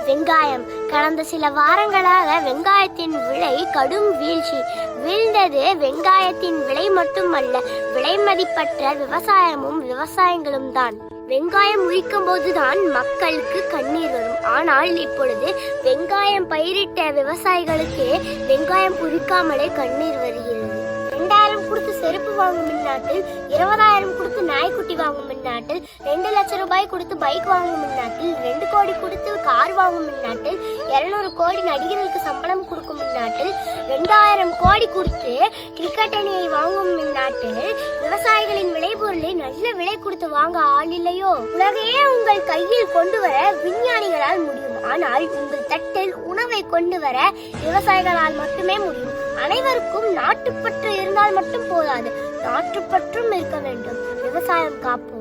வெங்காயம். கடந்த சில வாரங்களாக வெங்காயத்தின் விலை கடும் வீழ்ச்சி. வீழ்ந்தது வெங்காயத்தின் விலை மட்டுமல்ல, விலை மதிப்பற்ற விவசாயங்களும் தான். வெங்காயம் உரிக்கும் போதுதான் மக்களுக்கு கண்ணீர் வரும். ஆனால் இப்பொழுது வெங்காயம் பயிரிட்ட விவசாயிகளுக்கு வெங்காயம் உரிக்காமலே கண்ணீர் வருகிறது. 2000 கொடுத்து செருப்பு வாங்கும் இந்நாட்டில் 20,000 கொடுத்து நாய்க்குட்டி வாங்கும் இந்நாட்டில் 2 லட்சம் ரூபாய் கொடுத்து பைக் வாங்கும் இந்நாட்டில் 2 கோடி கொடுத்து கார் வாங்கும் இந்நாட்டில் 200 கோடி நடிகர்களுக்கு சம்பளம் கொடுக்கும் இந்நாட்டில் 2000 கோடி கொடுத்து கிரிக்கெட் அணியை வாங்கும் இந்நாட்டில் விவசாயிகளின் விளைபொருளை நல்ல விலை கொடுத்து வாங்க ஆள் இல்லையோ? உலகையே உங்கள் கையில் கொண்டு வர விஞ்ஞானிகளால் முடியும், ஆனால் உங்கள் தட்டில் உணவை கொண்டு வர விவசாயிகளால் மட்டுமே முடியும். அனைவருக்கும் நாட்டுப்பற்று இருந்தால் மட்டும் போதாது, நாட்டுப்பற்றும் இருக்க வேண்டும். விவசாயம் காப்போம்.